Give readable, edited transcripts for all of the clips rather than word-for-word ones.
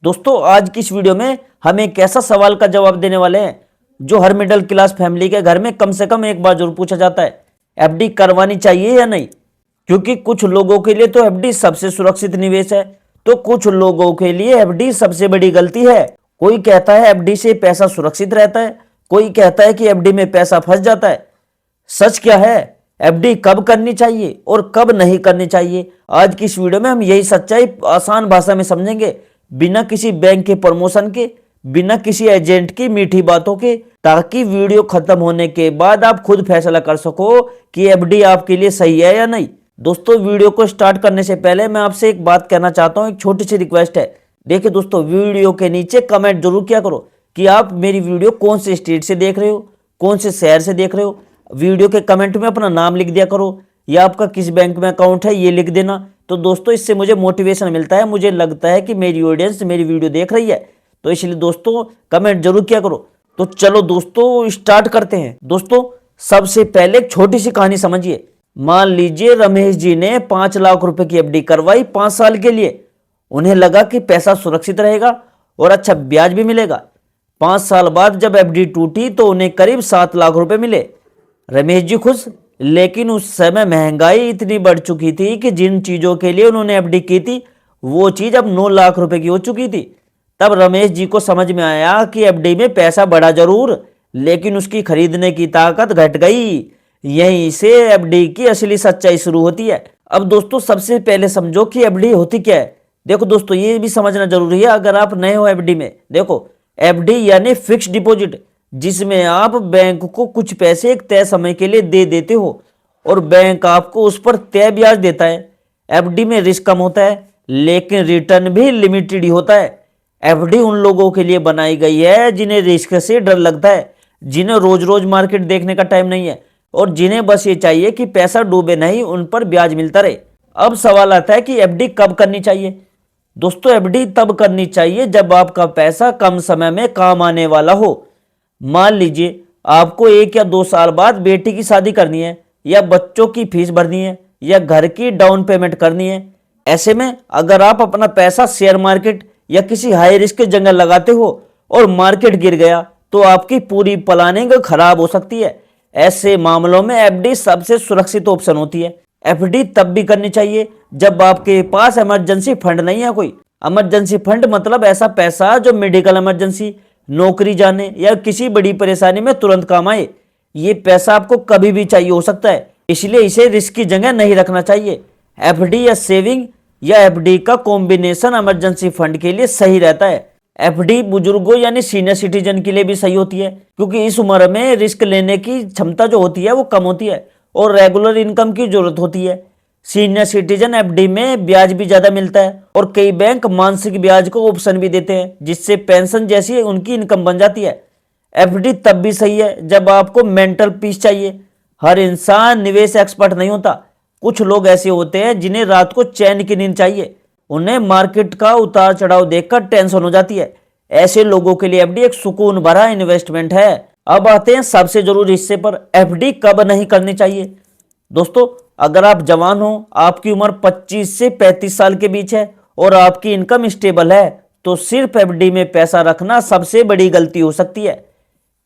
दोस्तों आज की इस वीडियो में हम एक ऐसा सवाल का जवाब देने वाले हैं जो हर मिडिल क्लास फैमिली के घर में कम से कम एक बार जरूर पूछा जाता है। एफडी करवानी चाहिए या नहीं? क्योंकि कुछ लोगों के लिए तो एफडी सबसे सुरक्षित निवेश है, तो कुछ लोगों के लिए एफडी सबसे बड़ी गलती है। कोई कहता है एफडी से पैसा सुरक्षित रहता है, कोई कहता है कि एफडी में पैसा फंस जाता है। सच क्या है? एफडी कब करनी चाहिए और कब नहीं करनी चाहिए, आज की इस वीडियो में हम यही सच्चाई आसान भाषा में समझेंगे, बिना किसी बैंक के प्रमोशन के, बिना किसी एजेंट की मीठी बातों के, ताकि वीडियो खत्म होने के बाद आप खुद फैसला कर सको कि एफडी आपके लिए सही है या नहीं। दोस्तों वीडियो को स्टार्ट करने से पहले मैं आपसे एक बात कहना चाहता हूं, एक छोटी सी रिक्वेस्ट है। देखिए दोस्तों, वीडियो के नीचे कमेंट जरूर किया करो कि आप मेरी वीडियो कौन से स्टेट से देख रहे हो, कौन से शहर से देख रहे हो। वीडियो के कमेंट में अपना नाम लिख दिया करो या आपका किस बैंक में अकाउंट है ये लिख देना। तो दोस्तों इससे मुझे मोटिवेशन मिलता है, मुझे लगता है कि मेरी ऑडियंस मेरी वीडियो देख रही है, तो इसलिए दोस्तों कमेंट जरूर किया करो। तो चलो दोस्तों स्टार्ट करते हैं। दोस्तों सबसे पहले एक छोटी सी कहानी समझिए। मान लीजिए रमेश जी ने 5 लाख रुपए की एफडी करवाई 5 साल के लिए। उन्हें लगा कि पैसा सुरक्षित रहेगा और अच्छा ब्याज भी मिलेगा। 5 साल बाद जब एफडी टूटी तो उन्हें करीब 7 लाख रुपए मिले। रमेश जी खुश, लेकिन उस समय महंगाई इतनी बढ़ चुकी थी कि जिन चीजों के लिए उन्होंने एफडी की थी वो चीज अब 9 लाख रुपए की हो चुकी थी। तब रमेश जी को समझ में आया कि एफडी में पैसा बढ़ा जरूर, लेकिन उसकी खरीदने की ताकत घट गई। यहीं से एफडी की असली सच्चाई शुरू होती है। अब दोस्तों सबसे पहले समझो कि एफडी होती क्या है। देखो दोस्तों ये भी समझना जरूरी है अगर आप नए हो एफडी में। देखो एफडी यानी फिक्स डिपॉजिट, जिसमें आप बैंक को कुछ पैसे एक तय समय के लिए दे देते हो और बैंक आपको उस पर तय ब्याज देता है। एफडी में रिस्क कम होता है लेकिन रिटर्न भी लिमिटेड ही होता है। एफडी उन लोगों के लिए बनाई गई है जिन्हें रिस्क से डर लगता है, जिन्हें रोज रोज मार्केट देखने का टाइम नहीं है और जिन्हें बस ये चाहिए कि पैसा डूबे नहीं, उन पर ब्याज मिलता रहे। अब सवाल आता है कि एफडी कब करनी चाहिए। दोस्तों एफडी तब करनी चाहिए जब आपका पैसा कम समय में काम आने वाला हो। मान लीजिए आपको 1 या 2 साल बाद बेटी की शादी करनी है, या बच्चों की फीस भरनी है, या घर की डाउन पेमेंट करनी है। ऐसे में अगर आप अपना पैसा शेयर मार्केट या किसी हाई रिस्क की जगह लगाते हो और मार्केट गिर गया तो आपकी पूरी प्लानिंग खराब हो सकती है। ऐसे मामलों में एफडी सबसे सुरक्षित ऑप्शन होती है। एफडी तब भी करनी चाहिए जब आपके पास इमरजेंसी फंड नहीं है। कोई इमरजेंसी फंड मतलब ऐसा पैसा जो मेडिकल इमरजेंसी, नौकरी जाने या किसी बड़ी परेशानी में तुरंत काम आए। ये पैसा आपको कभी भी चाहिए हो सकता है, इसलिए इसे रिस्क की जगह नहीं रखना चाहिए। एफडी या सेविंग या एफडी का कॉम्बिनेशन इमरजेंसी फंड के लिए सही रहता है। एफडी बुजुर्गों यानी सीनियर सिटीजन के लिए भी सही होती है, क्योंकि इस उम्र में रिस्क लेने की क्षमता जो होती है वो कम होती है और रेगुलर इनकम की जरूरत होती है। सीनियर सिटीजन एफडी में ब्याज भी ज्यादा मिलता है और कई बैंक मासिक ब्याज को ऑप्शन भी देते हैं, जिससे पेंशन जैसी उनकी इनकम बन जाती है। एफडी तब भी सही है जब आपको मेंटल पीस चाहिए। हर इंसान निवेश एक्सपर्ट नहीं होता। कुछ लोग ऐसे होते हैं जिन्हें रात को चैन की नींद चाहिए, उन्हें मार्केट का उतार चढ़ाव देखकर टेंशन हो जाती है। ऐसे लोगों के लिए एफडी एक सुकून भरा इन्वेस्टमेंट है। अब आते हैं सबसे जरूरी हिस्से पर, एफडी कब नहीं करनी चाहिए। दोस्तों अगर आप जवान हो, आपकी उम्र 25 से 35 साल के बीच है और आपकी इनकम स्टेबल है, तो सिर्फ एफडी में पैसा रखना सबसे बड़ी गलती हो सकती है,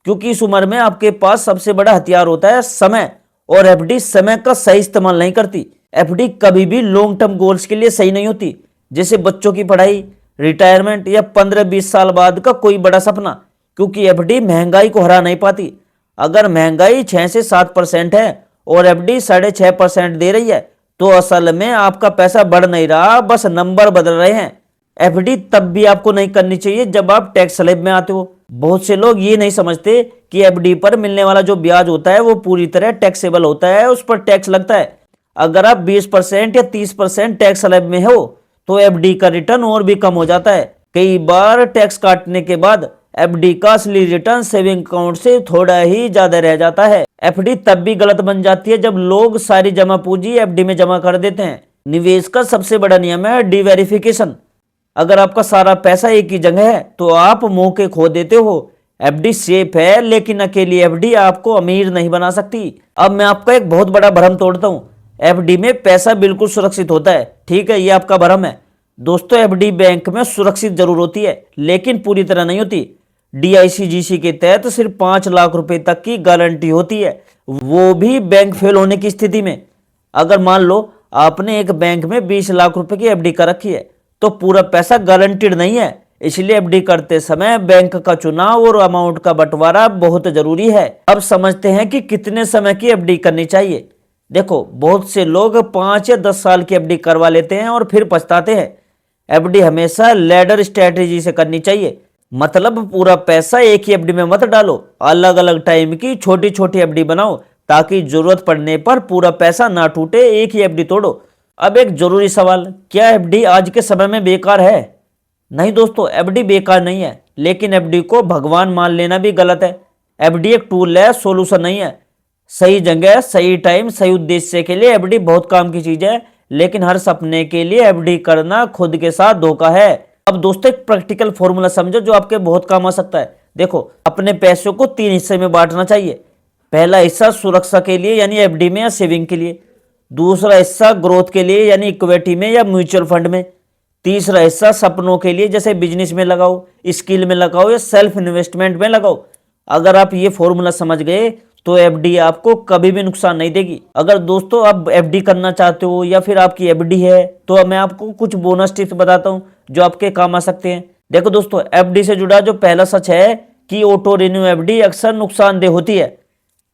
क्योंकि इस उम्र में आपके पास सबसे बड़ा हथियार होता है समय, और एफडी समय का सही इस्तेमाल नहीं करती। एफडी कभी भी लॉन्ग टर्म गोल्स के लिए सही नहीं होती, जैसे बच्चों की पढ़ाई, रिटायरमेंट या 15-20 साल बाद का कोई बड़ा सपना, क्योंकि एफडी महंगाई को हरा नहीं पाती। अगर महंगाई 6 से 7% है और एफडी 6.5% दे रही है तो असल में आपका पैसा बढ़ नहीं रहा, बस नंबर बदल रहे हैं। एफडी तब भी आपको नहीं करनी चाहिए जब आप टैक्स स्लैब में आते हो। बहुत से लोग ये नहीं समझते कि एफडी पर मिलने वाला जो ब्याज होता है वो पूरी तरह टैक्सेबल होता है, उस पर टैक्स लगता है। अगर आप 20% या 30% टैक्स स्लैब में हो तो एफडी का रिटर्न और भी कम हो जाता है। कई बार टैक्स काटने के बाद एफडी का असली रिटर्न सेविंग अकाउंट से थोड़ा ही ज्यादा रह जाता है। एफडी तब भी गलत बन जाती है जब लोग सारी जमा पूंजी एफडी में जमा कर देते हैं। निवेश का सबसे बड़ा नियम है डिवेरिफिकेशन। अगर आपका सारा पैसा एक ही जगह है तो आप मौके खो देते हो। एफडी सेफ है लेकिन अकेली एफडी आपको अमीर नहीं बना सकती। अब मैं आपका एक बहुत बड़ा भ्रम तोड़ता हूँ। एफडी में पैसा बिल्कुल सुरक्षित होता है, ठीक है, ये आपका भ्रम है। दोस्तों एफडी बैंक में सुरक्षित जरूर होती है, लेकिन पूरी तरह नहीं होती। डीआईसीजीसी के तहत सिर्फ 5 लाख रुपए तक की गारंटी होती है, वो भी बैंक फेल होने की स्थिति में। अगर मान लो आपने एक बैंक में 20 लाख रुपए की एफडी कर रखी है, तो पूरा पैसा गारंटीड नहीं है। इसलिए एफडी करते समय बैंक का चुनाव और अमाउंट का बंटवारा बहुत जरूरी है। अब समझते हैं कि कितने समय की एफडी करनी चाहिए। देखो, बहुत से लोग 5 या 10 साल की एफडी करवा लेते हैं और फिर पछताते हैं। एफडी हमेशा लैडर स्ट्रेटेजी से करनी चाहिए, मतलब पूरा पैसा एक ही एफडी में मत डालो, अलग अलग टाइम की छोटी छोटी एफडी बनाओ, ताकि जरूरत पड़ने पर पूरा पैसा ना टूटे, एक ही एफडी तोड़ो। अब एक जरूरी सवाल, क्या एफडी आज के समय में बेकार है? नहीं दोस्तों, एफडी बेकार नहीं है, लेकिन एफडी को भगवान मान लेना भी गलत है। एफडी एक टूल है, सोल्यूशन नहीं है। सही जगह, सही टाइम, सही उद्देश्य के लिए एफडी बहुत काम की चीज है, लेकिन हर सपने के लिए एफडी करना खुद के साथ धोखा है। अब दोस्तों एक प्रैक्टिकल फॉर्मूला समझो जो आपके बहुत काम आ सकता है। देखो, अपने पैसों को 3 हिस्से में बांटना चाहिए। पहला हिस्सा सुरक्षा के लिए यानी एफडी में या सेविंग के लिए, दूसरा हिस्सा ग्रोथ के लिए यानी इक्विटी में या म्यूचुअल फंड में, तीसरा हिस्सा सपनों के लिए जैसे बिजनेस में लगाओ, स्किल में लगाओ या सेल्फ इन्वेस्टमेंट में लगाओ। अगर आप ये फॉर्मूला समझ गए तो एफडी आपको कभी भी नुकसान नहीं देगी। अगर दोस्तों आप एफडी करना चाहते हो या फिर आपकी एफडी है, तो मैं आपको कुछ बोनस टिप्स बताता हूं जो आपके काम आ सकते हैं। देखो दोस्तों, एफडी से जुड़ा जो पहला सच है कि ऑटो रिन्यू एफडी अक्सर नुकसानदेह होती है।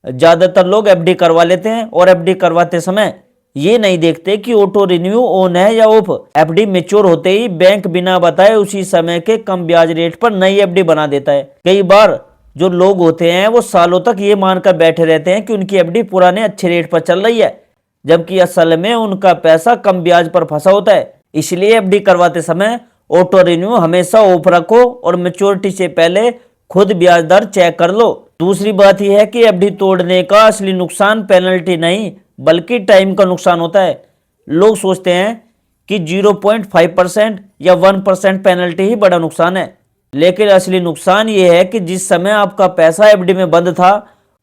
ज्यादातर लोग एफडी करवा लेते हैं और एफडी करवाते समय ये नहीं देखते कि ऑटो रिन्यू ऑन है या ऑफ। एफडी मैच्योर होते ही बैंक बिना बताए उसी समय के कम ब्याज रेट पर नई एफडी बना देता है। कई बार जो लोग होते हैं वो सालों तक ये मानकर बैठे रहते हैं कि उनकी एफडी पुराने अच्छे रेट पर चल रही है, जबकि असल में उनका पैसा कम ब्याज पर फंसा होता है। इसलिए एफडी करवाते समय ऑटो रिन्यू हमेशा ऑफ रखो और मैच्योरिटी से पहले खुद ब्याज दर चेक कर लो। दूसरी बात यह है कि एफडी तोड़ने का असली नुकसान पेनल्टी नहीं बल्कि टाइम का नुकसान होता है। लोग सोचते हैं कि 0.5% या 1% पेनल्टी ही बड़ा नुकसान है, लेकिन असली नुकसान ये है कि जिस समय आपका पैसा एफडी में बंद था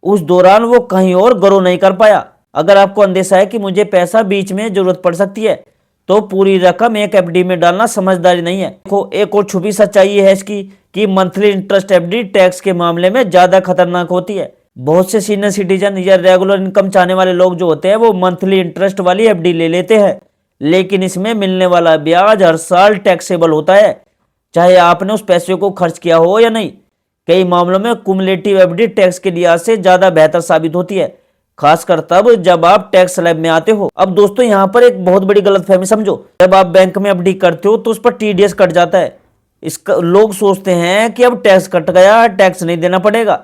उस दौरान वो कहीं और ग्रो नहीं कर पाया। अगर आपको अंदेशा है कि मुझे पैसा बीच में जरूरत पड़ सकती है, तो पूरी रकम एक एफडी में डालना समझदारी नहीं है। देखो, एक और छुपी सच्चाई है इसकी कि मंथली इंटरेस्ट एफडी टैक्स के मामले में ज्यादा खतरनाक होती है। बहुत से सीनियर सिटीजन या रेगुलर इनकम चाहने वाले लोग जो होते हैं वो मंथली इंटरेस्ट वाली एफडी ले लेते हैं, लेकिन इसमें मिलने वाला ब्याज हर साल टैक्सेबल होता है, चाहे आपने उस पैसे को खर्च किया हो या नहीं। कई मामलों में कुमुलेटिव एफडी टैक्स के लिहाज से ज्यादा बेहतर साबित होती है, खासकर तब जब आप टैक्स स्लैब में आते हो। अब दोस्तों यहाँ पर एक बहुत बड़ी गलतफहमी समझो, जब आप बैंक में एफडी करते हो तो उस पर टीडीएस कट जाता है। इसका लोग सोचते हैं कि अब टैक्स कट गया, टैक्स नहीं देना पड़ेगा।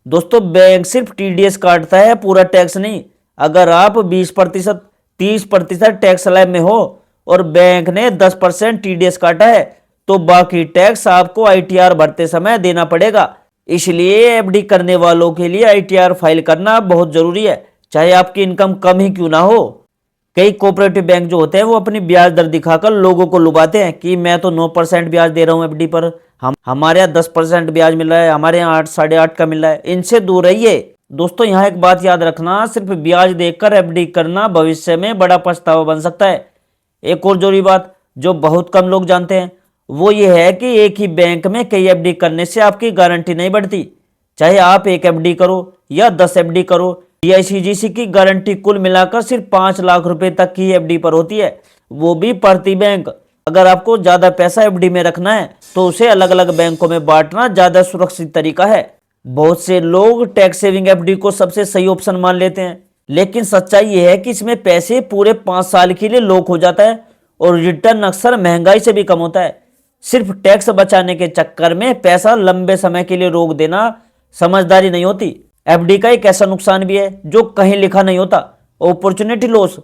दोस्तों, बैंक सिर्फ टीडीएस काटता है, पूरा टैक्स नहीं। अगर आप 20%, 30% टैक्स स्लैब में हो और बैंक ने 10% टीडीएस काटा है, तो बाकी टैक्स आपको आईटीआर भरते समय देना पड़ेगा। इसलिए एफडी करने वालों के लिए आईटीआर फाइल करना बहुत जरूरी है, चाहे आपकी इनकम कम ही क्यों ना हो। कई कोऑपरेटिव बैंक जो होते हैं वो अपनी ब्याज दर दिखाकर लोगों को लुभाते हैं कि मैं तो 9% ब्याज दे रहा हूं एफडी पर, हमारे यहाँ 10% ब्याज मिल रहा है, हमारे यहाँ 8, 8.5 का मिल रहा है। इनसे दूर रहिए। दोस्तों, यहाँ एक बात याद रखना, सिर्फ ब्याज देकर एफडी करना भविष्य में बड़ा पछतावा बन सकता है। एक और जरूरी बात जो बहुत कम लोग जानते हैं वो ये है कि एक ही बैंक में कई एफडी करने से आपकी गारंटी नहीं बढ़ती। चाहे आप एक एफडी करो या 10 एफडी करो, डीआईसीजीसी की गारंटी कुल मिलाकर सिर्फ 5 लाख रुपए तक की एफडी पर होती है, वो भी प्रति बैंक। अगर आपको ज्यादा पैसा एफडी में रखना है तो उसे अलग अलग बैंकों में बांटना ज्यादा सुरक्षित तरीका है। बहुत से लोग टैक्स सेविंग एफडी को सबसे सही ऑप्शन मान लेते हैं, लेकिन सच्चाई यह है कि इसमें पैसे पूरे 5 साल के लिए लॉक हो जाता है और रिटर्न अक्सर महंगाई से भी कम होता है। सिर्फ टैक्स बचाने के चक्कर में पैसा लंबे समय के लिए रोक देना समझदारी नहीं होती। एफडी का एक ऐसा नुकसान भी है जो कहीं लिखा नहीं होता, अपॉर्चुनिटी लॉस।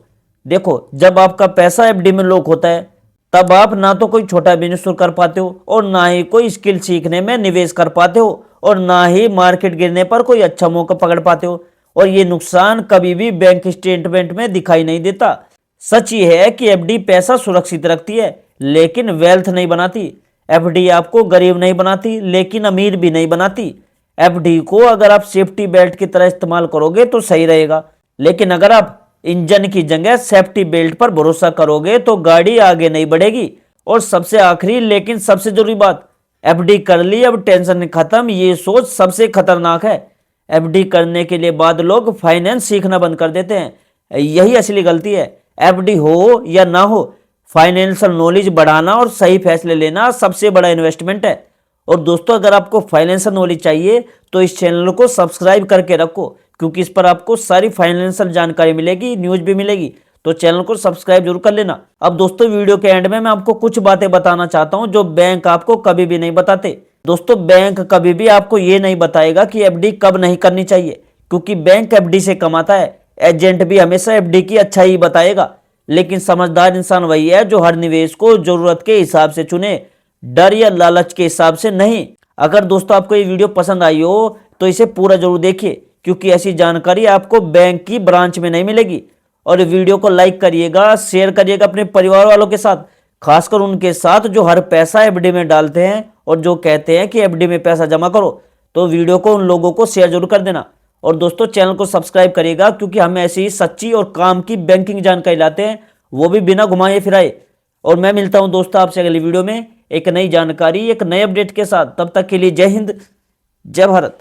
देखो, जब आपका पैसा एफडी में लॉक होता है तब आप ना तो कोई छोटा बिजनेस शुरू कर पाते हो और ना ही कोई स्किल सीखने में निवेश कर पाते हो और ना ही मार्केट गिरने पर कोई अच्छा मौका पकड़ पाते हो, और ये नुकसान कभी भी बैंक स्टेटमेंट में दिखाई नहीं देता। सच ये है कि एफडी पैसा सुरक्षित रखती है लेकिन वेल्थ नहीं बनाती। एफडी आपको गरीब नहीं बनाती लेकिन अमीर भी नहीं बनाती। एफडी को अगर आप सेफ्टी बेल्ट की तरह इस्तेमाल करोगे तो सही रहेगा, लेकिन अगर आप इंजन की जगह सेफ्टी बेल्ट पर भरोसा करोगे तो गाड़ी आगे नहीं बढ़ेगी और सबसे आखिरी लेकिन सबसे जरूरी बात, एफडी कर ली अब टेंशन खत्म, ये सोच सबसे खतरनाक है। एफडी करने के लिए बाद लोग फाइनेंस सीखना बंद कर देते हैं, यही असली गलती है। एफडी हो या ना हो, फाइनेंशियल नॉलेज बढ़ाना और सही फैसले लेना सबसे बड़ा इन्वेस्टमेंट है। और दोस्तों, अगर आपको फाइनेंशियल नॉलेज चाहिए तो इस चैनल को सब्सक्राइब करके रखो, क्योंकि इस पर आपको सारी फाइनेंशियल जानकारी मिलेगी, न्यूज भी मिलेगी। तो चैनल को सब्सक्राइब जरूर कर लेना। अब दोस्तों, वीडियो के एंड में मैं आपको कुछ बातें बताना चाहता हूं जो बैंक आपको कभी भी नहीं बताते। दोस्तों, बैंक कभी भी आपको ये नहीं बताएगा कि एफडी कब नहीं करनी चाहिए, क्योंकि बैंक एफडी से कमाता है। एजेंट भी हमेशा एफडी की अच्छा ही बताएगा, लेकिन समझदार इंसान वही है जो हर निवेश को जरूरत के हिसाब से चुने, डर या लालच के हिसाब से नहीं। अगर दोस्तों आपको ये वीडियो पसंद आई हो तो इसे पूरा जरूर देखिए, क्योंकि ऐसी जानकारी आपको बैंक की ब्रांच में नहीं मिलेगी। और वीडियो को लाइक करिएगा, शेयर करिएगा अपने परिवार वालों के साथ, खासकर उनके साथ जो हर पैसा एफडी में डालते हैं और जो कहते हैं कि एफडी में पैसा जमा करो। तो वीडियो को उन लोगों को शेयर जरूर कर देना। और दोस्तों, चैनल को सब्सक्राइब करिएगा, क्योंकि हम ऐसी ही सच्ची और काम की बैंकिंग जानकारी लाते हैं, वो भी बिना घुमाए फिराए। और मैं मिलता हूं दोस्तों आपसे अगली वीडियो में एक नई जानकारी, एक नए अपडेट के साथ। तब तक के लिए जय हिंद, जय भारत।